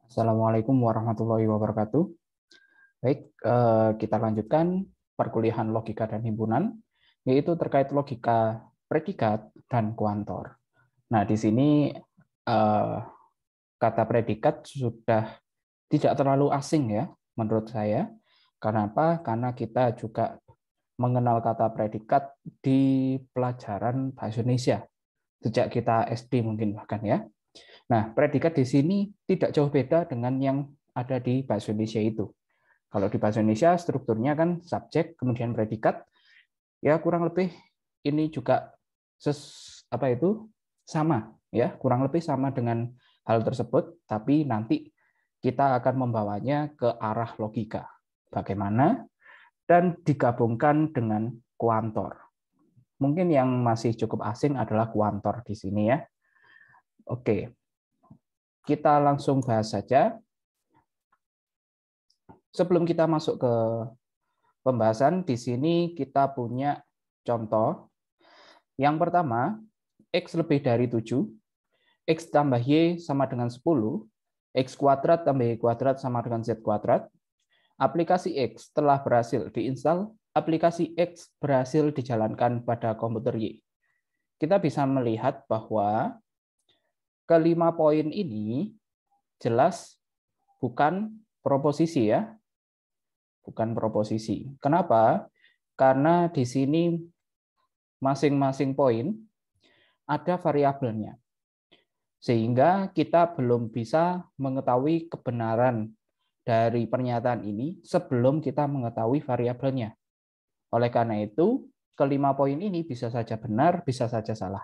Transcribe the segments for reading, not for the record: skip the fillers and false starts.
Assalamualaikum warahmatullahi wabarakatuh. Baik, kita lanjutkan perkuliahan logika dan himpunan, yaitu terkait logika predikat dan kuantor. Nah, di sini kata predikat sudah tidak terlalu asing ya, menurut saya. Kenapa? Karena kita juga mengenal kata predikat di pelajaran bahasa Indonesia sejak kita SD mungkin bahkan ya. Nah, predikat di sini tidak jauh beda dengan yang ada di bahasa Indonesia itu. Kalau di bahasa Indonesia strukturnya kan subjek kemudian predikat, ya kurang lebih ini juga sama ya, kurang lebih sama dengan hal tersebut, tapi nanti kita akan membawanya ke arah logika. Bagaimana? Dan digabungkan dengan kuantor. Mungkin yang masih cukup asing adalah kuantor di sini ya. Oke, kita langsung bahas saja. Sebelum kita masuk ke pembahasan, di sini kita punya contoh. Yang pertama, X lebih dari 7, X tambah Y sama dengan 10, X kuadrat tambah Y kuadrat sama dengan Z kuadrat. Aplikasi X telah berhasil diinstal, aplikasi X berhasil dijalankan pada komputer Y. Kita bisa melihat bahwa kelima poin ini jelas bukan proposisi ya. Bukan proposisi. Kenapa? Karena di sini masing-masing poin ada variabelnya. Sehingga kita belum bisa mengetahui kebenaran dari pernyataan ini sebelum kita mengetahui variabelnya. Oleh karena itu, kelima poin ini bisa saja benar, bisa saja salah.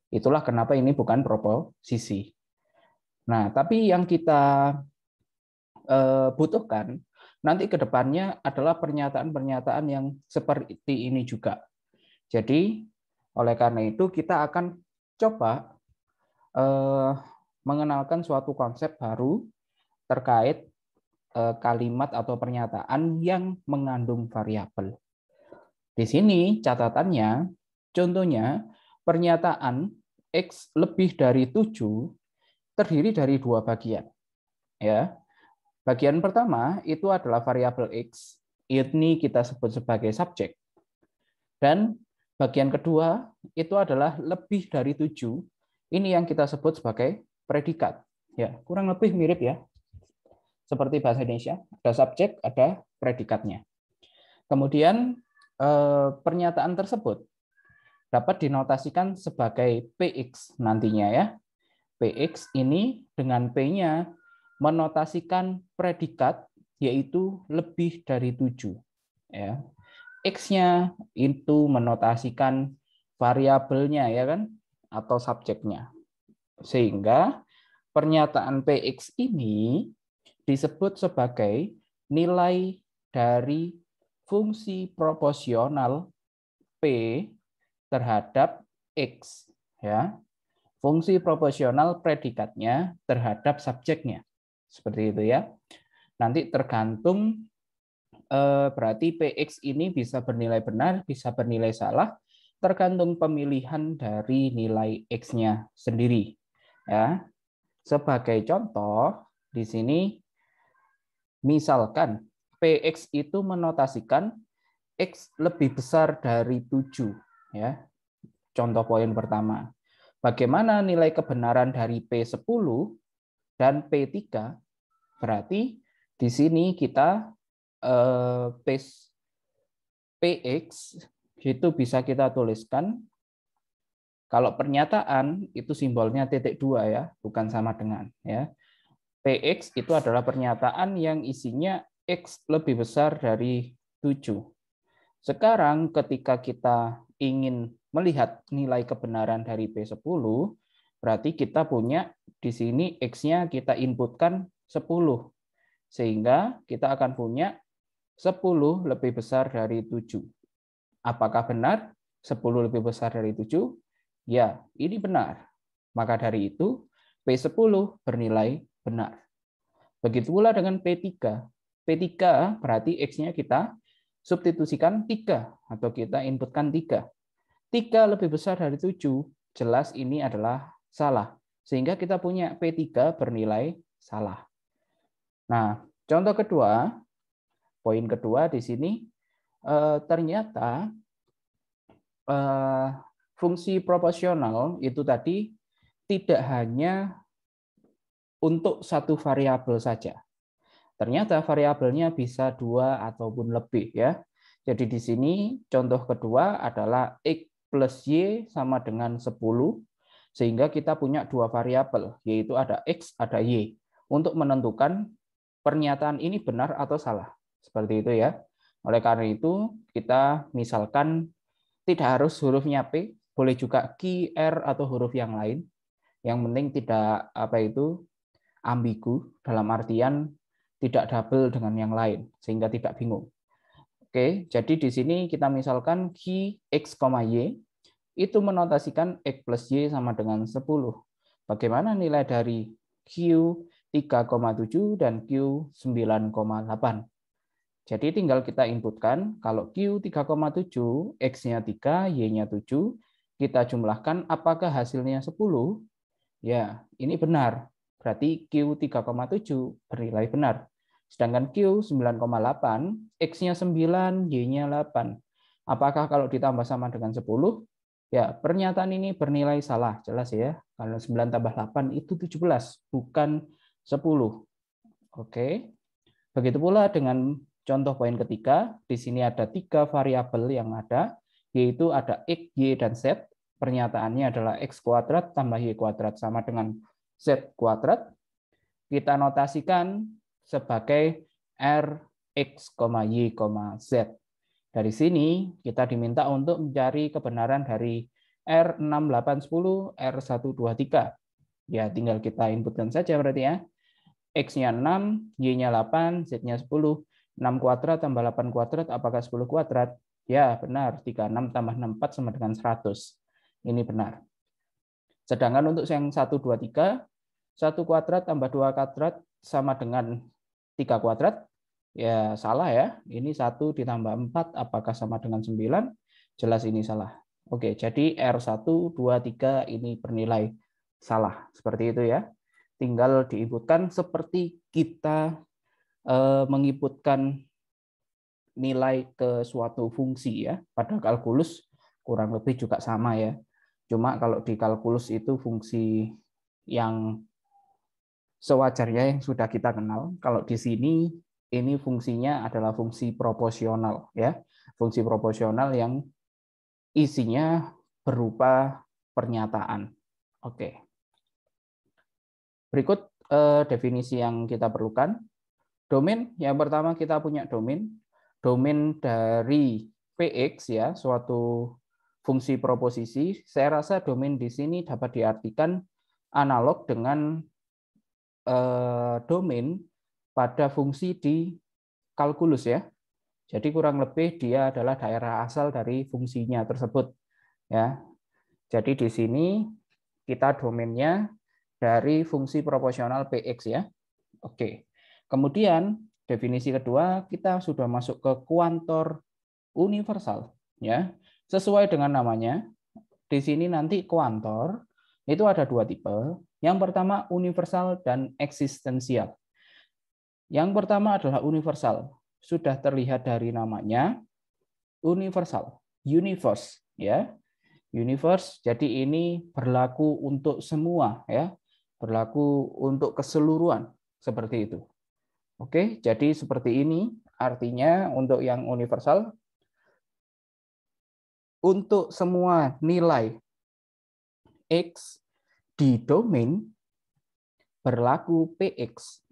Itulah kenapa ini bukan proposisi. Nah, tapi yang kita butuhkan nanti ke depannya adalah pernyataan-pernyataan yang seperti ini juga. Jadi, oleh karena itu kita akan coba mengenalkan suatu konsep baru terkait kalimat atau pernyataan yang mengandung variabel. Di sini catatannya, contohnya pernyataan X lebih dari 7 terdiri dari dua bagian. Ya, bagian pertama itu adalah variabel X, ini kita sebut sebagai subjek. Dan bagian kedua itu adalah lebih dari 7, ini yang kita sebut sebagai predikat. Ya, kurang lebih mirip ya. Seperti bahasa Indonesia, ada subjek, ada predikatnya. Kemudian pernyataan tersebut dapat dinotasikan sebagai PX nantinya ya. PX ini dengan P-nya menotasikan predikat yaitu lebih dari 7. Ya. X-nya itu menotasikan variabelnya ya kan atau subjeknya. Sehingga pernyataan PX ini disebut sebagai nilai dari fungsi proporsional P terhadap X ya. Fungsi proporsional predikatnya terhadap subjeknya. Seperti itu ya. Nanti tergantung berarti PX ini bisa bernilai benar, bisa bernilai salah, tergantung pemilihan dari nilai X-nya sendiri. Ya. Sebagai contoh, di sini misalkan PX itu menotasikan X lebih besar dari 7. Ya. Contoh poin pertama. Bagaimana nilai kebenaran dari P10 dan P3? Berarti di sini kita PX itu bisa kita tuliskan, kalau pernyataan itu simbolnya titik 2 ya, bukan sama dengan ya. PX itu adalah pernyataan yang isinya X lebih besar dari 7. Sekarang ketika kita ingin melihat nilai kebenaran dari P10, berarti kita punya di sini X-nya kita inputkan 10. Sehingga kita akan punya 10 lebih besar dari 7. Apakah benar 10 lebih besar dari 7? Ya, ini benar. Maka dari itu P10 bernilai benar. Begitu pula dengan P3. P3 berarti X-nya kita substitusikan 3 atau kita inputkan 3. 3 lebih besar dari 7, jelas ini adalah salah. Sehingga kita punya P3 bernilai salah. Nah, contoh kedua, poin kedua di sini ternyata fungsi proporsional itu tadi tidak hanya untuk satu variabel saja. Ternyata variabelnya bisa 2 ataupun lebih ya. Jadi di sini contoh kedua adalah X plus Y sama dengan 10, sehingga kita punya 2 variabel, yaitu ada X, ada Y, untuk menentukan pernyataan ini benar atau salah. Seperti itu ya. Oleh karena itu, kita misalkan tidak harus hurufnya P, boleh juga Q, R, atau huruf yang lain. Yang penting tidak ambigu, dalam artian tidak double dengan yang lain, sehingga tidak bingung. Oke, jadi di sini kita misalkan Q, X, Y, itu menotasikan X plus Y sama dengan 10. Bagaimana nilai dari Q 3,7 dan Q 9,8? Jadi tinggal kita inputkan, kalau Q 3,7, X-nya 3, Y-nya 7, kita jumlahkan apakah hasilnya 10? Ya, ini benar. Berarti Q 3,7 bernilai benar. Sedangkan Q 9,8, X-nya 9, Y-nya 8. Apakah kalau ditambah sama dengan 10? Ya, pernyataan ini bernilai salah. Jelas ya, karena 9 tambah 8 itu 17, bukan 10. Oke. Begitu pula dengan contoh poin ketiga, di sini ada 3 variabel yang ada, yaitu ada X, Y, dan Z. Pernyataannya adalah X kuadrat tambah Y kuadrat sama dengan Z kuadrat. Kita notasikan sebagai Rx, Y, Z. Dari sini kita diminta untuk mencari kebenaran dari R6, 8, 10, R1, 2, 3. Ya, tinggal kita inputkan saja berarti ya. X-nya 6, Y-nya 8, Z-nya 10. 6 kuadrat tambah 8 kuadrat, apakah 10 kuadrat? Ya, benar. 36 tambah 64 sama dengan 100. Ini benar. Sedangkan untuk yang 1, 2, 3, 1 kuadrat tambah 2 kuadrat sama dengan 3 kuadrat. Ya, salah ya. Ini 1 ditambah 4, apakah sama dengan 9? Jelas ini salah. Oke, jadi R1, 2, 3 ini bernilai salah. Seperti itu ya. Tinggal diinputkan seperti kita menginputkan nilai ke suatu fungsi ya. Pada kalkulus kurang lebih juga sama ya. Cuma kalau di kalkulus itu fungsi yang sewajarnya yang sudah kita kenal. Kalau di sini ini fungsinya adalah fungsi proporsional ya. Fungsi proporsional yang isinya berupa pernyataan. Oke. Berikut definisi yang kita perlukan. Domain, yang pertama kita punya domain. Domain dari PX ya, suatu fungsi proposisi. Saya rasa domain di sini dapat diartikan analog dengan domain pada fungsi di kalkulus ya. Jadi kurang lebih dia adalah daerah asal dari fungsinya tersebut ya. Jadi di sini kita domainnya dari fungsi proporsional PX ya. Oke. Kemudian definisi kedua kita sudah masuk ke kuantor universal ya. Sesuai dengan namanya, di sini nanti kuantor itu ada 2 tipe. Yang pertama universal dan eksistensial. Yang pertama adalah universal. Sudah terlihat dari namanya universal, universe ya. Universe, jadi ini berlaku untuk semua ya. Berlaku untuk keseluruhan seperti itu. Oke, jadi seperti ini artinya untuk yang universal untuk semua nilai X di domain berlaku PX.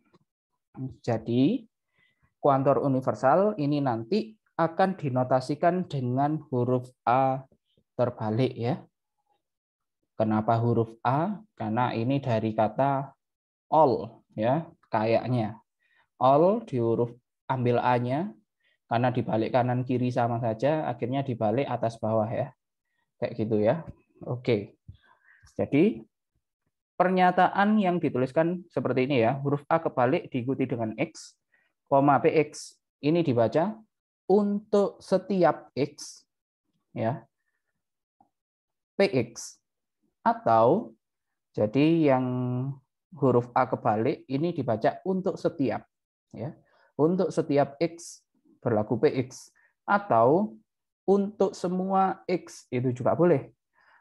Jadi kuantor universal ini nanti akan dinotasikan dengan huruf A terbalik ya. Kenapa huruf A? Karena ini dari kata all ya, kayaknya. All di huruf ambil A-nya karena dibalik kanan kiri sama saja, akhirnya dibalik atas bawah ya. Kayak gitu ya. Oke. Jadi pernyataan yang dituliskan seperti ini ya, huruf A kebalik diikuti dengan X, PX. Ini dibaca untuk setiap X ya. PX. Atau jadi yang huruf A kebalik ini dibaca untuk setiap. Ya. Untuk setiap X berlaku PX. Atau untuk semua X itu juga boleh.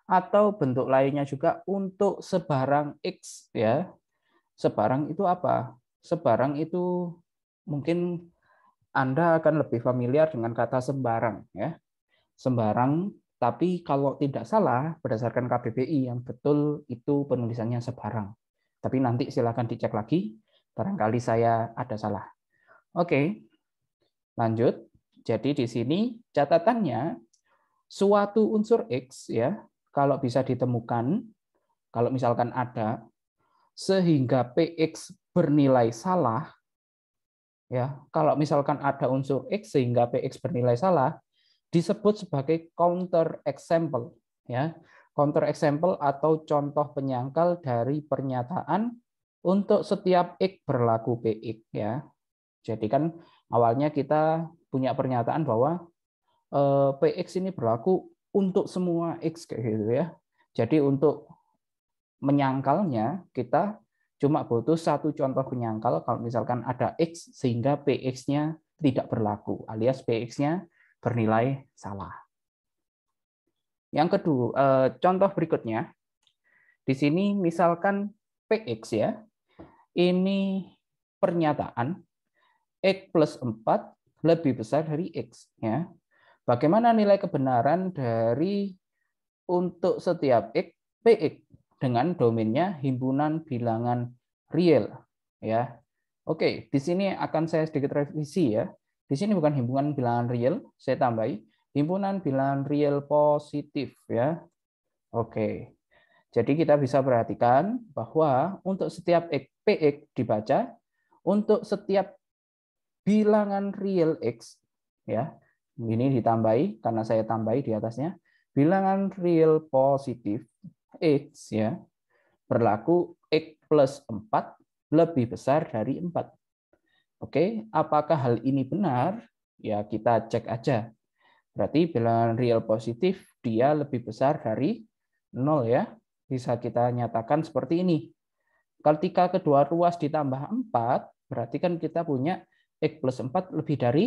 Atau bentuk lainnya juga untuk sebarang X. Ya. Sebarang itu apa? Sebarang itu mungkin Anda akan lebih familiar dengan kata sembarang. Ya. Sembarang, tapi kalau tidak salah, berdasarkan KBBI yang betul itu penulisannya sebarang. Tapi nanti silakan dicek lagi, barangkali saya ada salah. Oke, lanjut. Jadi di sini catatannya suatu unsur X ya, kalau bisa ditemukan, kalau misalkan ada sehingga PX bernilai salah ya, kalau misalkan ada unsur X sehingga PX bernilai salah disebut sebagai counter example ya. Counter example atau contoh penyangkal dari pernyataan untuk setiap X berlaku PX ya. Jadi kan awalnya kita punya pernyataan bahwa PX ini berlaku untuk semua X kayak gitu ya. Jadi untuk menyangkalnya kita cuma butuh satu contoh penyangkal kalau misalkan ada X sehingga PX-nya tidak berlaku alias PX-nya bernilai salah. Yang kedua, contoh berikutnya di sini misalkan PX ya. Ini pernyataan X plus 4 lebih besar dari X ya. Bagaimana nilai kebenaran dari untuk setiap X PX dengan domainnya himpunan bilangan real ya. Oke, di sini akan saya sedikit revisi ya. Di sini bukan himpunan bilangan real, saya tambahi himpunan bilangan real positif ya. Oke. Jadi kita bisa perhatikan bahwa untuk setiap X PX dibaca untuk setiap bilangan real X ya. Ini ditambahi karena saya tambahi di atasnya bilangan real positif X ya berlaku X plus 4 lebih besar dari 4. Oke, apakah hal ini benar? Ya kita cek aja. Berarti bilangan real positif dia lebih besar dari 0 ya. Bisa kita nyatakan seperti ini. Ketika kedua ruas ditambah 4, berarti kan kita punya X plus 4 lebih dari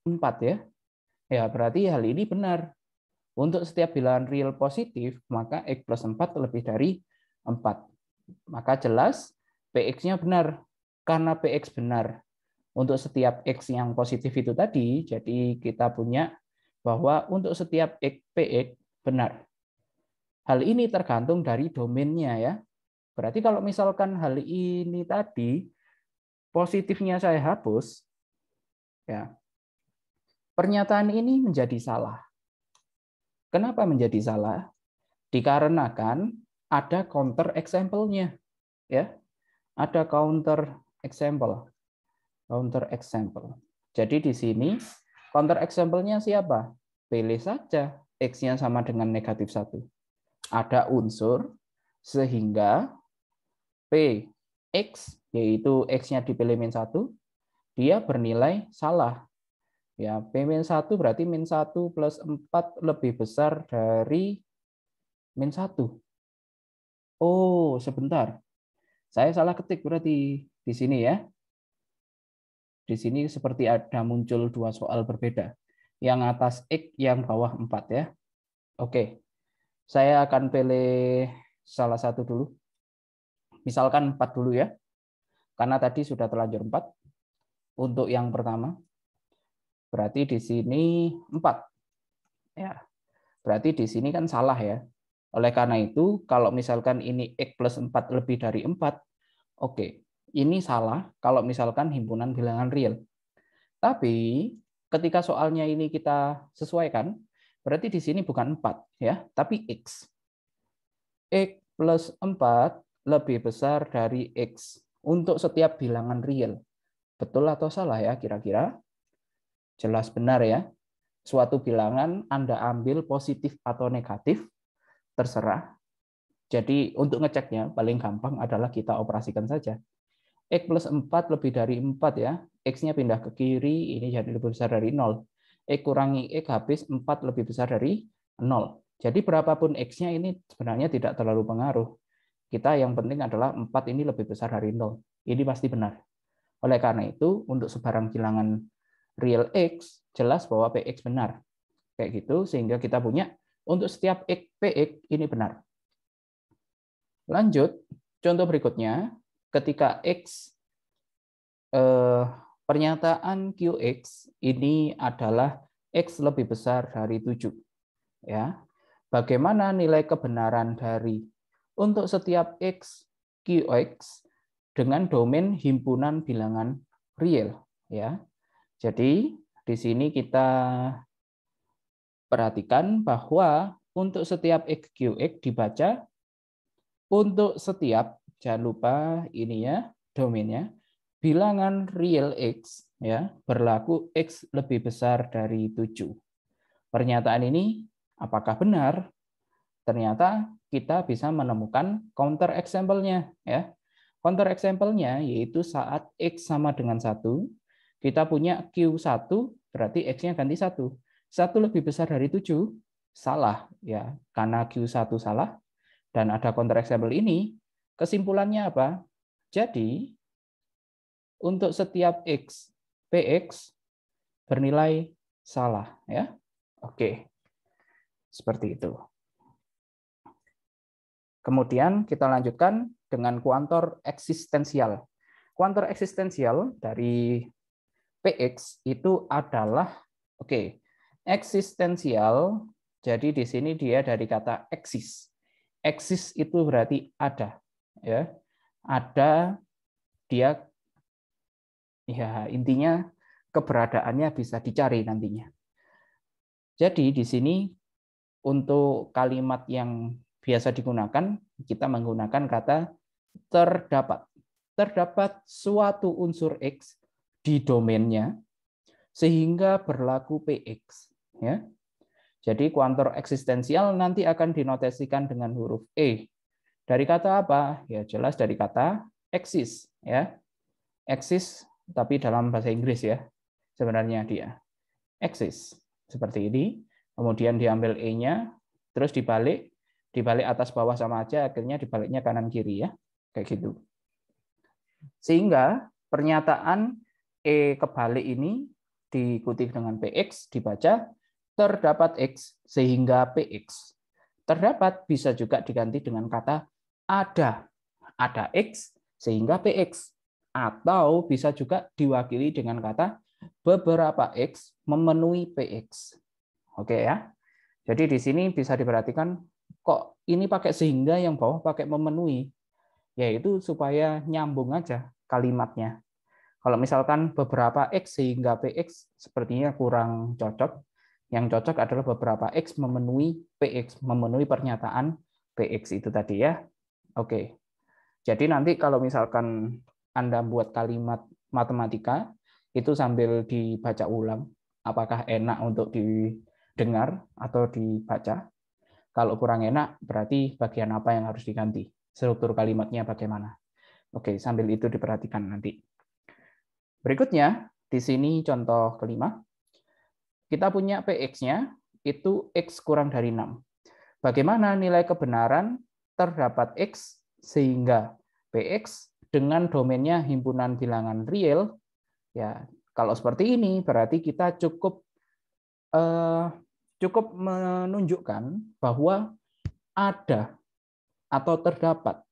4 ya. Ya, berarti hal ini benar. Untuk setiap bilangan real positif, maka X plus 4 lebih dari 4. Maka jelas PX-nya benar. Karena PX benar untuk setiap X yang positif itu tadi, jadi kita punya bahwa untuk setiap X PX benar. Hal ini tergantung dari domainnya ya. Berarti kalau misalkan hal ini tadi positifnya saya hapus, ya pernyataan ini menjadi salah. Kenapa menjadi salah? Dikarenakan ada counter example-nya, ya. Ada counter example. Counter example. Jadi di sini counter example-nya siapa? Pilih saja X-nya sama dengan negatif 1. Ada unsur sehingga Px, yaitu X-nya dipilih min 1, dia bernilai salah. Ya, P-1 berarti min 1 plus 4 lebih besar dari min 1. Oh, sebentar. Saya salah ketik berarti di sini ya. Di sini seperti ada muncul dua soal berbeda. Yang atas X, yang bawah 4 ya. Oke, saya akan pilih salah satu dulu. Misalkan 4 dulu ya. Karena tadi sudah terlanjur 4. Untuk yang pertama, berarti di sini 4. Ya, berarti di sini kan salah ya. Oleh karena itu, kalau misalkan ini X plus 4 lebih dari 4, oke, ini salah kalau misalkan himpunan bilangan real. Tapi ketika soalnya ini kita sesuaikan, berarti di sini bukan 4 ya, tapi X. X plus 4 lebih besar dari X untuk setiap bilangan real. Betul atau salah ya kira-kira? Jelas benar ya. Suatu bilangan Anda ambil positif atau negatif, terserah. Jadi untuk ngeceknya paling gampang adalah kita operasikan saja. X plus 4 lebih dari 4 ya. X-nya pindah ke kiri, ini jadi lebih besar dari 0. X kurangi X habis 4 lebih besar dari 0. Jadi berapapun X-nya ini sebenarnya tidak terlalu pengaruh. Kita yang penting adalah 4 ini lebih besar dari 0. Ini pasti benar. Oleh karena itu, untuk sebarang bilangan real X, jelas bahwa PX benar. Kayak gitu, sehingga kita punya untuk setiap X, PX ini benar. Lanjut, contoh berikutnya, ketika X, pernyataan QX ini adalah X lebih besar dari 7. Ya. Bagaimana nilai kebenaran dari untuk setiap X, QX dengan domain himpunan bilangan real. Ya. Jadi, di sini kita perhatikan bahwa untuk setiap X, QX dibaca untuk setiap, jangan lupa ini ya, domainnya, bilangan real X ya berlaku X lebih besar dari 7. Pernyataan ini apakah benar? Ternyata kita bisa menemukan counter example-nya ya. Counter example-nya yaitu saat X sama dengan 1, kita punya Q1 berarti X-nya ganti 1. 1 lebih besar dari 7, salah ya. Karena Q1 salah dan ada counter example ini, kesimpulannya apa? Jadi untuk setiap X, PX bernilai salah ya. Oke. Seperti itu. Kemudian kita lanjutkan dengan kuantor eksistensial. Kuantor eksistensial dari PX itu adalah eksistensial. Jadi di sini dia dari kata eksis. Eksis itu berarti ada ya. Ada, dia ya intinya keberadaannya bisa dicari nantinya. Jadi di sini untuk kalimat yang biasa digunakan, kita menggunakan kata terdapat. Terdapat suatu unsur X di domainnya sehingga berlaku PX. Ya. Jadi kuantor eksistensial nanti akan dinotasikan dengan huruf E. Dari kata apa? Ya jelas dari kata exist. Ya. Exist, tapi dalam bahasa Inggris ya. Sebenarnya dia. Exist. Seperti ini. Kemudian diambil E-nya, terus dibalik atas bawah sama aja, akhirnya dibaliknya kanan kiri ya, kayak gitu. Sehingga pernyataan E kebalik ini diikuti dengan PX, dibaca terdapat X sehingga PX. Terdapat bisa juga diganti dengan kata ada. Ada X sehingga PX. Atau bisa juga diwakili dengan kata beberapa X memenuhi PX. Oke ya. Jadi di sini bisa diperhatikan kok ini pakai sehingga, yang bawah pakai memenuhi. Yaitu supaya nyambung aja kalimatnya. Kalau misalkan beberapa X sehingga PX sepertinya kurang cocok. Yang cocok adalah beberapa X memenuhi PX, memenuhi pernyataan PX itu tadi ya. Oke. Jadi nanti kalau misalkan Anda buat kalimat matematika, itu sambil dibaca ulang. Apakah enak untuk didengar atau dibaca? Kalau kurang enak, berarti bagian apa yang harus diganti? Struktur kalimatnya bagaimana? Oke, sambil itu diperhatikan nanti. Berikutnya, di sini contoh kelima. Kita punya PX-nya, itu X kurang dari 6. Bagaimana nilai kebenaran terdapat X sehingga PX dengan domainnya himpunan bilangan real? Ya, kalau seperti ini, berarti kita cukup menunjukkan bahwa ada atau terdapat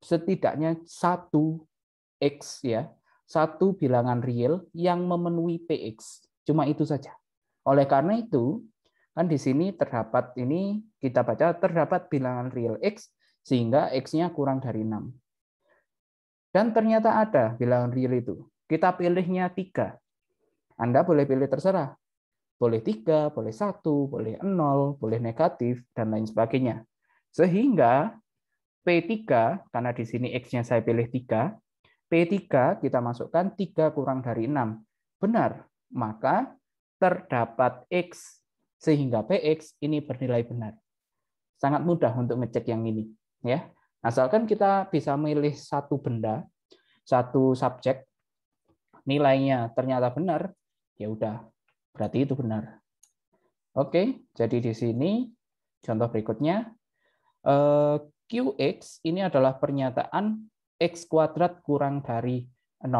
setidaknya satu X ya, satu bilangan real yang memenuhi PX. Cuma itu saja. Oleh karena itu, kan di sini terdapat ini kita baca terdapat bilangan real X sehingga X-nya kurang dari 6. Dan ternyata ada bilangan real itu. Kita pilihnya 3. Anda boleh pilih terserah. Boleh 3, boleh 1, boleh 0, boleh negatif, dan lain sebagainya. Sehingga P3, karena di sini X-nya saya pilih 3, P3 kita masukkan 3 kurang dari 6. Benar, maka terdapat X sehingga PX ini bernilai benar. Sangat mudah untuk ngecek yang ini. Ya, asalkan kita bisa milih satu benda, satu subjek, nilainya ternyata benar, ya udah, berarti itu benar. Oke, jadi di sini contoh berikutnya, QX ini adalah pernyataan X kuadrat kurang dari 0.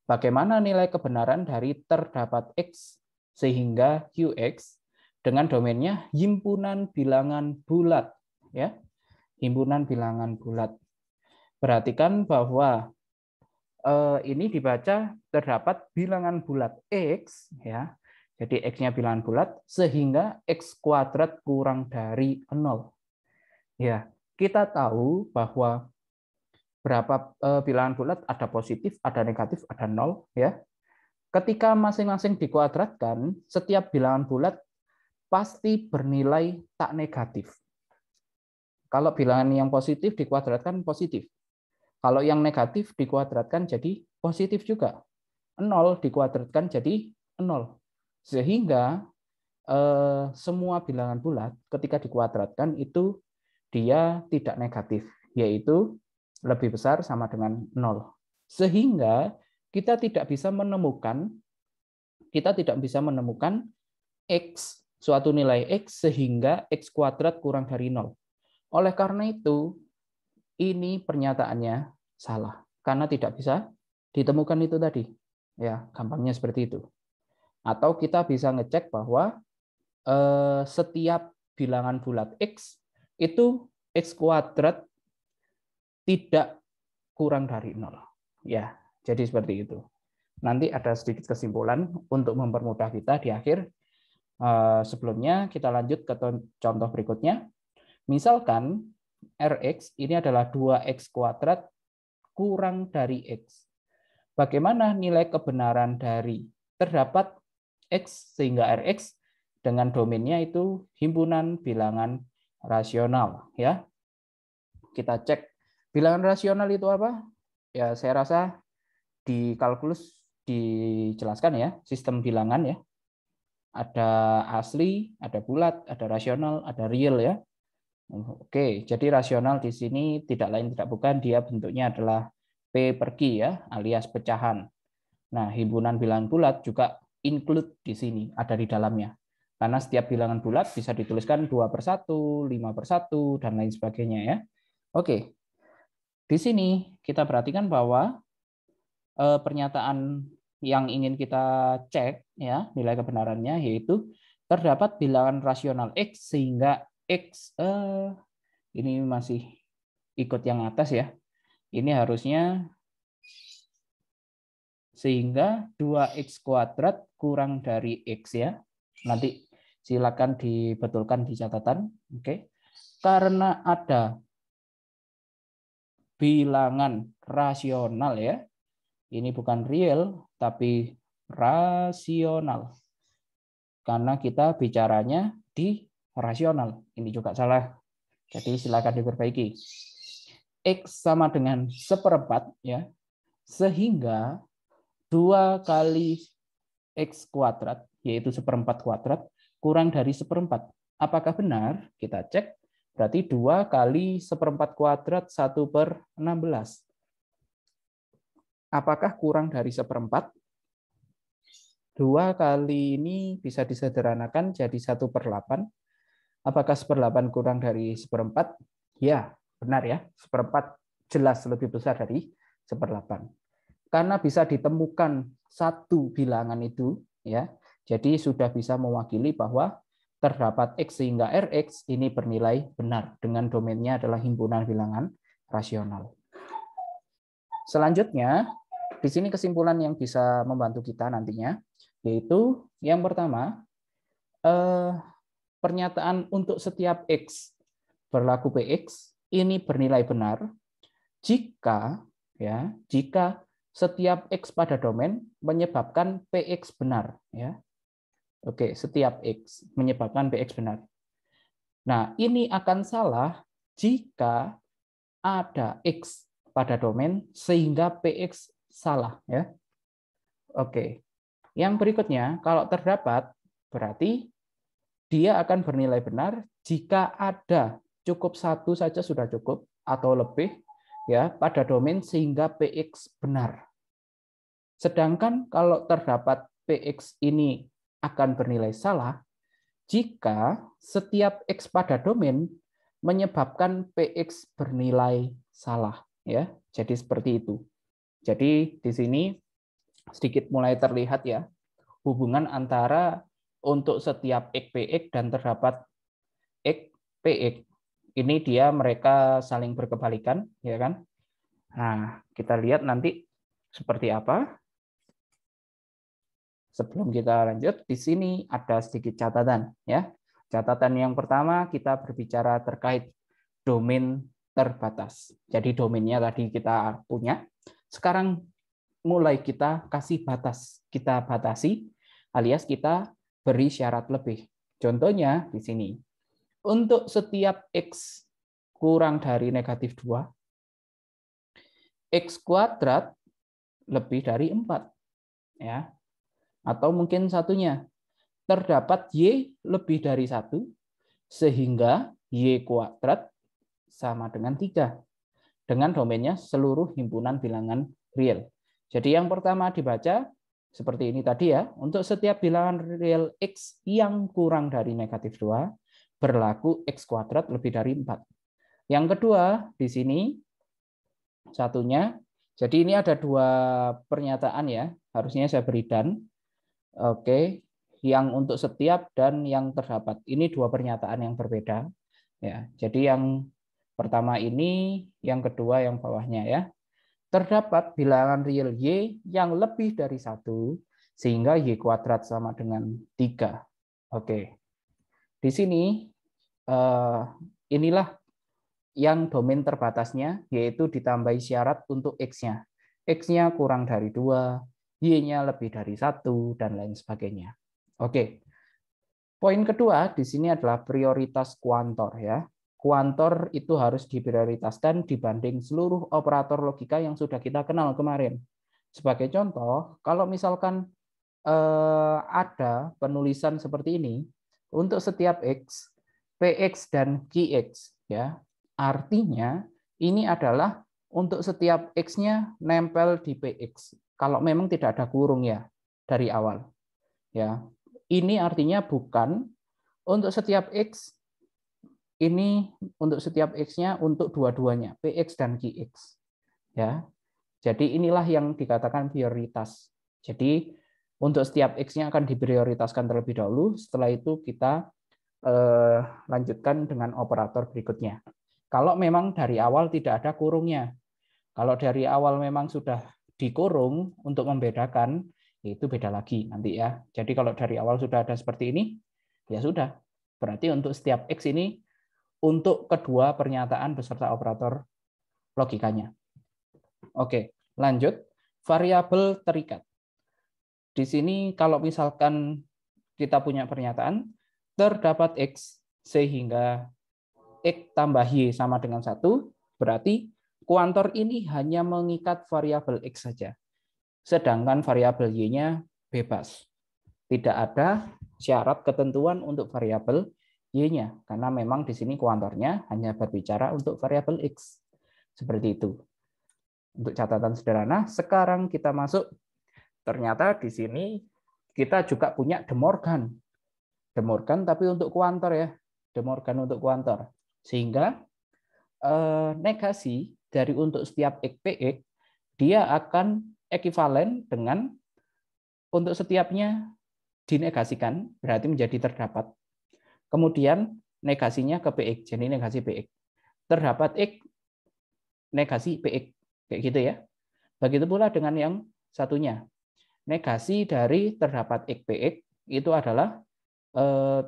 Bagaimana nilai kebenaran dari terdapat X sehingga QX dengan domainnya himpunan bilangan bulat, ya. Himpunan bilangan bulat. Perhatikan bahwa ini dibaca terdapat bilangan bulat X, ya. Jadi X-nya bilangan bulat sehingga X kuadrat kurang dari 0. Ya, kita tahu bahwa berapa bilangan bulat, ada positif, ada negatif, ada 0, ya. Ketika masing-masing dikuadratkan, setiap bilangan bulat pasti bernilai tak negatif. Kalau bilangan yang positif dikuadratkan positif. Kalau yang negatif dikuadratkan jadi positif juga. 0 dikuadratkan jadi 0. Sehingga semua bilangan bulat ketika dikuadratkan itu dia tidak negatif, yaitu lebih besar sama dengan 0. Sehingga kita tidak bisa menemukan X, suatu nilai X sehingga X kuadrat kurang dari 0. Oleh karena itu, ini pernyataannya salah karena tidak bisa ditemukan itu tadi. Ya, gampangnya seperti itu. Atau kita bisa ngecek bahwa setiap bilangan bulat X itu X kuadrat tidak kurang dari 0. Ya, jadi seperti itu. Nanti ada sedikit kesimpulan untuk mempermudah kita di akhir. Sebelumnya kita lanjut ke contoh berikutnya. Misalkan Rx ini adalah 2x kuadrat kurang dari X. Bagaimana nilai kebenaran dari terdapat X sehingga Rx dengan domainnya itu himpunan bilangan rasional, ya. Kita cek bilangan rasional itu apa? Ya, saya rasa di kalkulus dijelaskan ya, sistem bilangan ya. Ada asli, ada bulat, ada rasional, ada real ya. Oke, jadi rasional di sini tidak lain tidak bukan dia bentuknya adalah P per Q ya, alias pecahan. Nah, himpunan bilangan bulat juga include di sini, ada di dalamnya. Karena setiap bilangan bulat bisa dituliskan 2/1, 5/1, dan lain sebagainya ya. Oke, di sini kita perhatikan bahwa pernyataan yang ingin kita cek ya nilai kebenarannya yaitu terdapat bilangan rasional X sehingga X ini masih ikut yang atas ya. Ini harusnya sehingga 2x kuadrat kurang dari X ya. Nanti silakan dibetulkan di catatan. Oke. Karena ada bilangan rasional ya. Ini bukan real tapi rasional. Karena kita bicaranya di rasional. Ini juga salah. Jadi silakan diperbaiki. X sama dengan 1/4 ya. Sehingga 2 kali X kuadrat yaitu 1/4 kuadrat kurang dari 1/4. Apakah benar? Kita cek. Berarti 2 kali 1/4 kuadrat 1/16. Apakah kurang dari 1/4? 2 kali ini bisa disederhanakan jadi 1/8. Apakah 1/8 kurang dari 1/4? Ya, benar ya. 1/4 jelas lebih besar dari 1/8. Karena bisa ditemukan satu bilangan itu, ya, jadi sudah bisa mewakili bahwa terdapat X sehingga Rx ini bernilai benar dengan domainnya adalah himpunan bilangan rasional. Selanjutnya, di sini kesimpulan yang bisa membantu kita nantinya, yaitu yang pertama, pernyataan untuk setiap X berlaku Px ini bernilai benar jika setiap X pada domain menyebabkan Px benar ya. Oke, setiap X menyebabkan Px benar. Nah, ini akan salah jika ada X pada domain sehingga Px salah ya. Oke. Yang berikutnya, kalau terdapat berarti dia akan bernilai benar jika ada cukup satu saja sudah cukup atau lebih ya pada domain sehingga Px benar. Sedangkan kalau terdapat Px ini akan bernilai salah jika setiap X pada domain menyebabkan Px bernilai salah ya. Jadi seperti itu. Jadi di sini sedikit mulai terlihat ya hubungan antara untuk setiap X PX dan terdapat X PX. Ini dia mereka saling berkebalikan, ya kan? Nah, kita lihat nanti seperti apa. Sebelum kita lanjut, di sini ada sedikit catatan, ya. Catatan yang pertama kita berbicara terkait domain terbatas. Jadi domainnya tadi kita punya. Sekarang mulai kita kasih batas, kita batasi, alias kita beri syarat lebih. Contohnya di sini, untuk setiap X kurang dari negatif 2, X kuadrat lebih dari 4. Ya. Atau mungkin satunya, terdapat Y lebih dari 1, sehingga Y kuadrat sama dengan 3. Dengan domainnya seluruh himpunan bilangan real. Jadi yang pertama dibaca seperti ini tadi ya, untuk setiap bilangan real X yang kurang dari negatif 2, berlaku X kuadrat lebih dari 4. Yang kedua, di sini satunya, jadi ini ada dua pernyataan ya, harusnya saya beri dan. Oke, yang untuk setiap dan yang terdapat. Ini dua pernyataan yang berbeda. Ya, jadi yang pertama ini, yang kedua yang bawahnya ya. Terdapat bilangan real Y yang lebih dari 1, sehingga Y kuadrat sama dengan 3. Oke. Di sini, inilah yang domain terbatasnya, yaitu ditambahi syarat untuk X-nya. X-nya kurang dari 2, Y-nya lebih dari 1, dan lain sebagainya. Oke. Poin kedua di sini adalah prioritas kuantor ya. Kuantor itu harus diprioritaskan dibanding seluruh operator logika yang sudah kita kenal kemarin. Sebagai contoh, kalau misalkan ada penulisan seperti ini, untuk setiap X, PX dan QX ya. Artinya ini adalah untuk setiap X-nya nempel di PX. Kalau memang tidak ada kurung ya dari awal. Ya. Ini artinya bukan untuk setiap X, ini untuk setiap X-nya untuk dua-duanya, PX dan QX. Ya. Jadi inilah yang dikatakan prioritas. Jadi untuk setiap X-nya akan diprioritaskan terlebih dahulu, setelah itu kita lanjutkan dengan operator berikutnya. Kalau memang dari awal tidak ada kurungnya. Kalau dari awal memang sudah dikurung untuk membedakan, itu beda lagi nanti ya. Jadi kalau dari awal sudah ada seperti ini, ya sudah. Berarti untuk setiap X ini untuk kedua pernyataan beserta operator logikanya. Oke, lanjut. Variabel terikat. Di sini kalau misalkan kita punya pernyataan, terdapat X sehingga X tambah Y sama dengan 1, berarti kuantor ini hanya mengikat variabel X saja. Sedangkan variabel Y-nya bebas. Tidak ada syarat ketentuan untuk variabel Y-nya, karena memang di sini kuantornya hanya berbicara untuk variabel X. Seperti itu. Untuk catatan sederhana, sekarang kita masuk, ternyata di sini kita juga punya De Morgan. De Morgan tapi untuk kuantor ya. De Morgan untuk kuantor. Sehingga negasi dari untuk setiap X PX, dia akan ekivalen dengan untuk setiapnya dinegasikan, berarti menjadi terdapat. Kemudian negasinya ke PX, jadi negasi PX. Terdapat X, negasi PX. Kayak gitu ya. Begitu pula dengan yang satunya. Negasi dari terdapat X PX itu adalah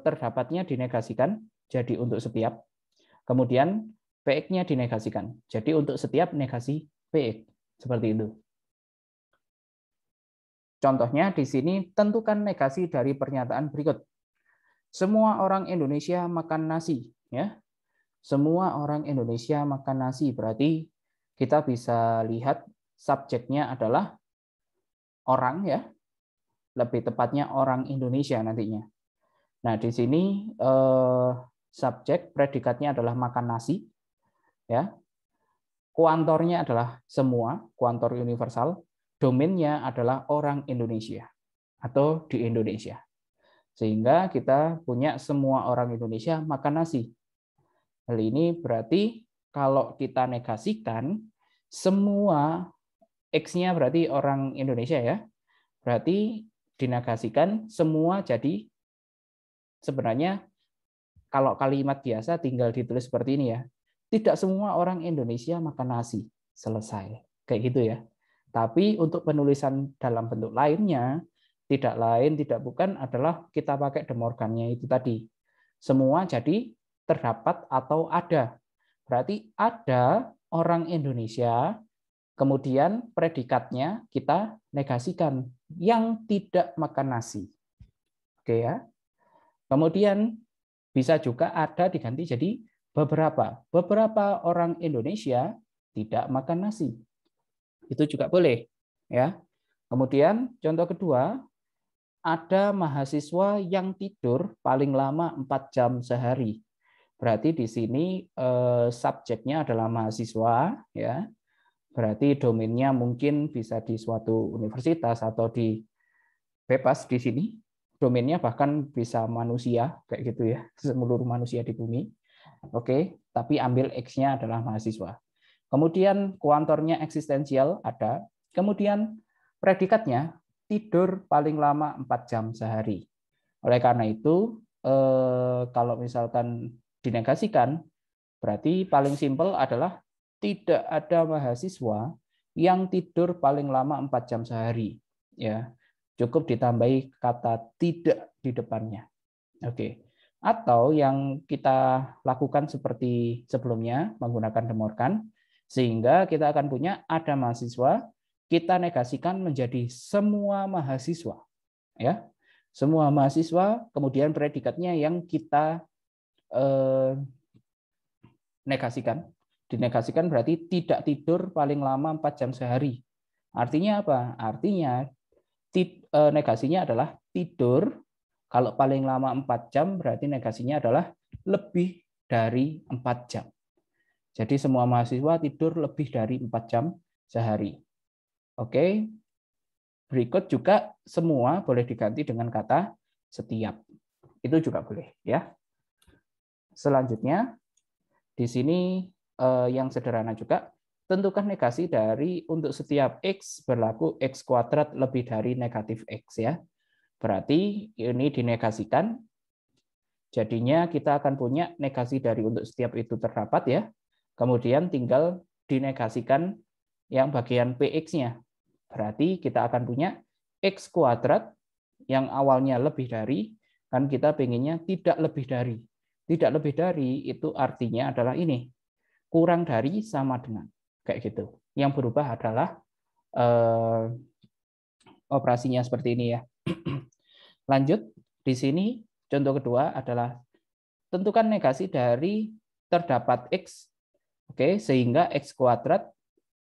terdapatnya dinegasikan, jadi untuk setiap. Kemudian PX-nya dinegasikan. Jadi untuk setiap negasi PX. Seperti itu. Contohnya di sini tentukan negasi dari pernyataan berikut. Semua orang Indonesia makan nasi, ya. Semua orang Indonesia makan nasi, berarti kita bisa lihat subjeknya adalah orang ya. Lebih tepatnya orang Indonesia nantinya. Nah, di sini subjek predikatnya adalah makan nasi. Ya. Kuantornya adalah semua, kuantor universal. Domainnya adalah orang Indonesia atau di Indonesia. Sehingga kita punya semua orang Indonesia makan nasi. Hal ini berarti kalau kita negasikan semua X-nya berarti orang Indonesia ya. Berarti dinegasikan semua jadi sebenarnya kalau kalimat biasa tinggal ditulis seperti ini ya. Tidak semua orang Indonesia makan nasi. Selesai. Kayak gitu ya. Tapi untuk penulisan dalam bentuk lainnya, tidak lain, tidak bukan adalah kita pakai De Morgan-nya itu tadi. Semua jadi terdapat atau ada. Berarti ada orang Indonesia, kemudian predikatnya kita negasikan yang tidak makan nasi. Oke ya. Kemudian bisa juga ada diganti jadi beberapa. Beberapa orang Indonesia tidak makan nasi. Itu juga boleh, ya. Kemudian contoh kedua, ada mahasiswa yang tidur paling lama 4 jam sehari. Berarti di sini subjeknya adalah mahasiswa, ya. Berarti domainnya mungkin bisa di suatu universitas atau di bebas di sini. Domainnya bahkan bisa manusia, kayak gitu ya, seluruh manusia di bumi. Oke, tapi ambil X-nya adalah mahasiswa. Kemudian kuantornya eksistensial ada. Kemudian predikatnya tidur paling lama 4 jam sehari. Oleh karena itu, kalau misalkan dinegasikan, berarti paling simpel adalah tidak ada mahasiswa yang tidur paling lama 4 jam sehari. Ya, cukup ditambahi kata tidak di depannya. Oke. Atau yang kita lakukan seperti sebelumnya menggunakan De Morgan, sehingga kita akan punya ada mahasiswa, kita negasikan menjadi semua mahasiswa. Ya, semua mahasiswa, kemudian predikatnya yang kita negasikan. Dinegasikan berarti tidak tidur paling lama 4 jam sehari. Artinya apa? Artinya negasinya adalah tidur. Kalau paling lama 4 jam berarti negasinya adalah lebih dari 4 jam. Jadi semua mahasiswa tidur lebih dari 4 jam sehari. Oke. Berikut juga semua boleh diganti dengan kata setiap. Itu juga boleh ya. Selanjutnya di sini yang sederhana juga, tentukan negasi dari untuk setiap X berlaku X kuadrat lebih dari negatif X ya. Berarti ini dinegasikan, jadinya kita akan punya negasi dari untuk setiap itu terdapat ya. Kemudian tinggal dinegasikan yang bagian PX-nya. Berarti kita akan punya X kuadrat yang awalnya lebih dari, kan kita pengennya tidak lebih dari. Tidak lebih dari itu artinya adalah ini. Kurang dari sama dengan. Kayak gitu. Yang berubah adalah operasinya seperti ini ya. Lanjut, di sini contoh kedua adalah tentukan negasi dari terdapat X, oke, sehingga X kuadrat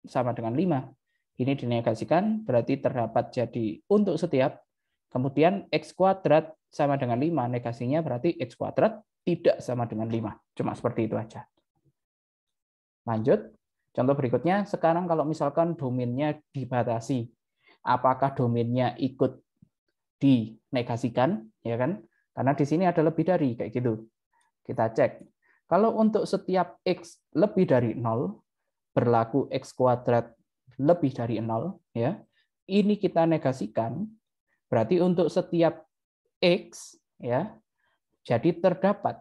sama dengan 5. Ini dinegasikan, berarti terdapat jadi untuk setiap, kemudian X kuadrat sama dengan 5, negasinya berarti X kuadrat tidak sama dengan 5. Cuma seperti itu aja. Lanjut, contoh berikutnya, sekarang kalau misalkan domainnya dibatasi, apakah domainnya ikut dinegasikan, ya kan? Karena di sini ada lebih dari, kayak gitu. Kita cek. Kalau untuk setiap X lebih dari 0, berlaku X kuadrat lebih dari 0, ya. Ini kita negasikan, berarti untuk setiap X, ya, jadi terdapat.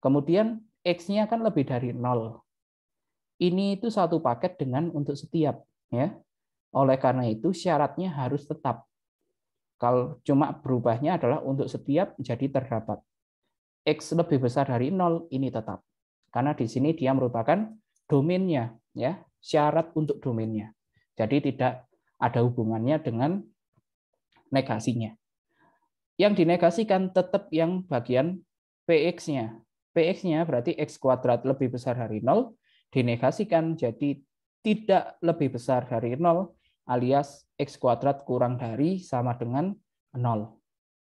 Kemudian X-nya kan lebih dari 0. Ini itu satu paket dengan untuk setiap, ya. Oleh karena itu syaratnya harus tetap. Kalau cuma berubahnya adalah untuk setiap jadi terdapat. X lebih besar dari 0 ini tetap. Karena di sini dia merupakan domainnya, ya, syarat untuk domainnya. Jadi tidak ada hubungannya dengan negasinya. Yang dinegasikan tetap yang bagian PX-nya. PX-nya berarti X kuadrat lebih besar dari 0, dinegasikan jadi tidak lebih besar dari 0, alias X kuadrat kurang dari sama dengan 0.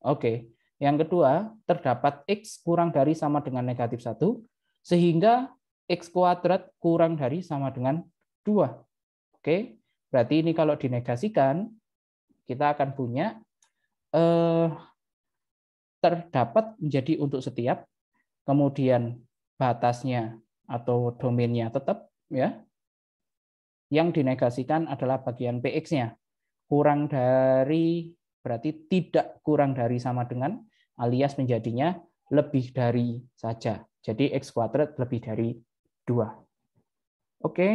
Oke, yang kedua, terdapat X kurang dari sama dengan negatif 1, sehingga X kuadrat kurang dari sama dengan 2. Oke, berarti ini kalau dinegasikan, kita akan punya terdapat menjadi untuk setiap, kemudian batasnya atau domainnya tetap, ya. Yang dinegasikan adalah bagian PX-nya. kurang dari, berarti tidak kurang dari sama dengan, alias menjadinya lebih dari saja. Jadi X kuadrat lebih dari 2. Oke,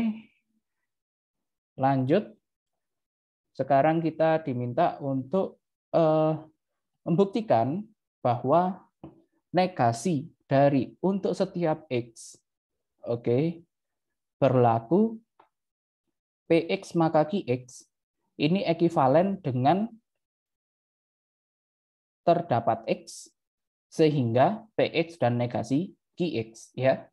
lanjut. Sekarang kita diminta untuk membuktikan bahwa negasi dari untuk setiap X, oke, berlaku Px maka Qx ini ekuivalen dengan terdapat X sehingga Px dan negasi Qx, ya.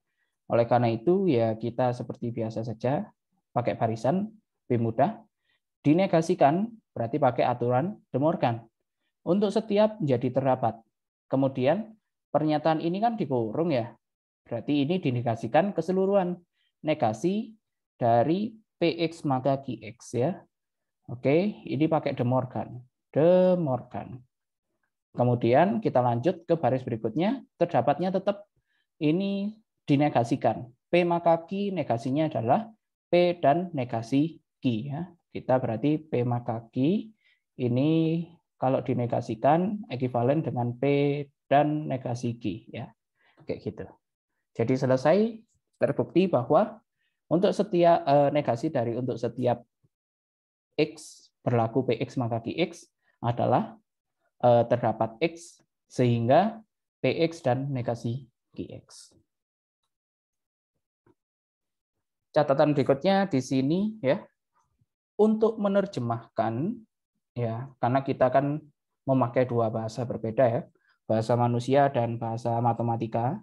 Oleh karena itu ya kita seperti biasa saja pakai barisan, lebih mudah. Dinegasikan berarti pakai aturan De Morgan. Untuk setiap menjadi terdapat. Kemudian pernyataan ini kan dikurung ya. Berarti ini dinegasikan keseluruhan. Negasi dari Px maka Qx ya. Oke, ini pakai De Morgan. De Morgan. Kemudian kita lanjut ke baris berikutnya. Terdapatnya tetap ini dinegasikan. P maka Q negasinya adalah P dan negasi Q ya. Kita berarti P maka Q ini kalau dinegasikan ekuivalen dengan P dan negasi Q ya. Kayak gitu. Jadi selesai, terbukti bahwa untuk setiap negasi dari untuk setiap X berlaku Px maka Qx adalah terdapat X sehingga Px dan negasi Qx. Catatan berikutnya di sini ya. Untuk menerjemahkan ya, karena kita kan memakai dua bahasa berbeda ya, bahasa manusia dan bahasa matematika.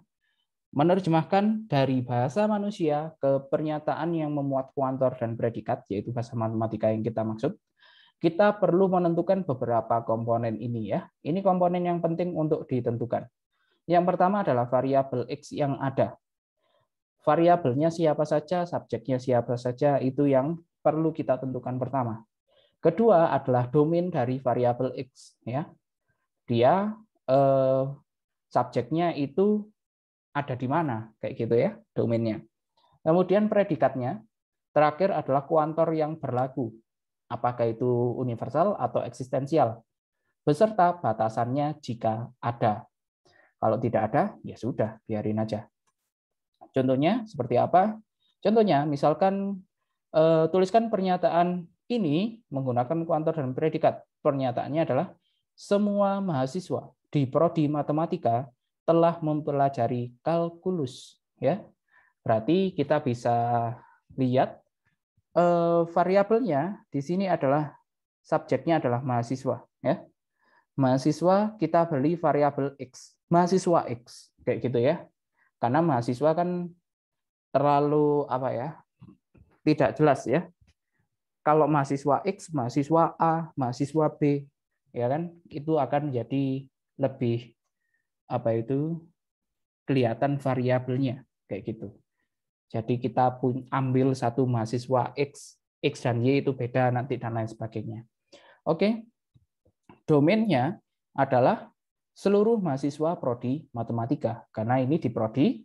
Menerjemahkan dari bahasa manusia ke pernyataan yang memuat kuantor dan predikat, yaitu bahasa matematika yang kita maksud, kita perlu menentukan beberapa komponen ini ya. Ini komponen yang penting untuk ditentukan. Yang pertama adalah variabel X yang ada. Variabelnya siapa saja, subjeknya siapa saja, itu yang perlu kita tentukan pertama. Kedua adalah domain dari variabel X ya. Dia subjeknya itu ada di mana kayak gitu ya, domainnya. Kemudian predikatnya terakhir adalah kuantor yang berlaku. Apakah itu universal atau eksistensial? Beserta batasannya jika ada. Kalau tidak ada, ya sudah, biarin aja. Contohnya seperti apa? Contohnya, misalkan tuliskan pernyataan ini menggunakan kuantor dan predikat. Pernyataannya adalah semua mahasiswa di prodi matematika telah mempelajari kalkulus. Ya, berarti kita bisa lihat variabelnya di sini adalah subjeknya adalah mahasiswa. Ya, mahasiswa kita beli variabel X, mahasiswa X kayak gitu ya. Karena mahasiswa kan terlalu apa ya, tidak jelas ya. Kalau mahasiswa X, mahasiswa A, mahasiswa B, ya kan, itu akan menjadi lebih apa itu kelihatan variabelnya kayak gitu. Jadi kita ambil satu mahasiswa X, X dan Y itu beda nanti dan lain sebagainya. Oke, domainnya adalah seluruh mahasiswa prodi matematika karena ini di prodi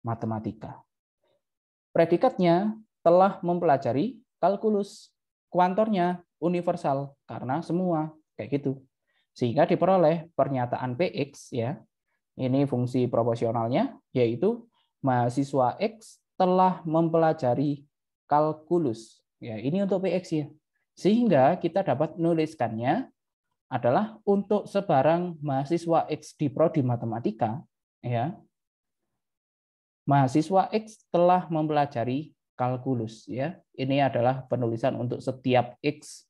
matematika. Predikatnya telah mempelajari kalkulus. Kuantornya universal karena semua kayak gitu. Sehingga diperoleh pernyataan Px ya. Ini fungsi proporsionalnya yaitu mahasiswa X telah mempelajari kalkulus. Ya, ini untuk Px ya. Sehingga kita dapat menuliskannya adalah untuk sebarang mahasiswa X di prodi matematika ya. Mahasiswa X telah mempelajari kalkulus ya. Ini adalah penulisan untuk setiap X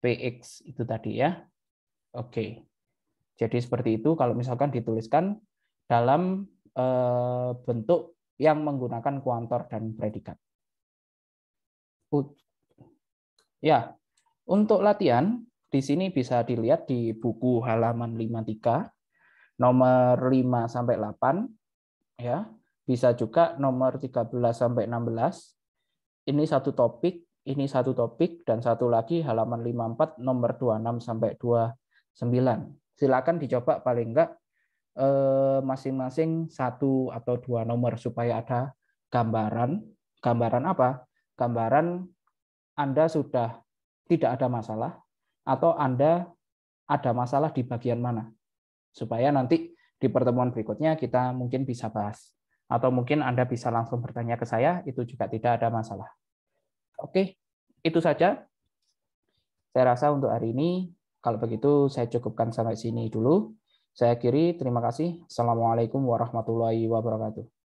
Px itu tadi ya. Oke. Jadi seperti itu kalau misalkan dituliskan dalam bentuk yang menggunakan kuantor dan predikat. Ya, untuk latihan di sini bisa dilihat di buku halaman 53 nomor 5 sampai 8 ya. Bisa juga nomor 13 sampai 16. Ini satu topik, ini satu topik, dan satu lagi halaman 54 nomor 26 sampai 29. Silakan dicoba paling enggak masing-masing satu atau dua nomor supaya ada gambaran. Gambaran apa? Gambaran Anda sudah tidak ada masalah, atau Anda ada masalah di bagian mana. Supaya nanti di pertemuan berikutnya kita mungkin bisa bahas. Atau mungkin Anda bisa langsung bertanya ke saya, itu juga tidak ada masalah. Oke, itu saja. Saya rasa untuk hari ini, kalau begitu saya cukupkan sampai sini dulu. Saya akhiri, terima kasih. Assalamualaikum warahmatullahi wabarakatuh.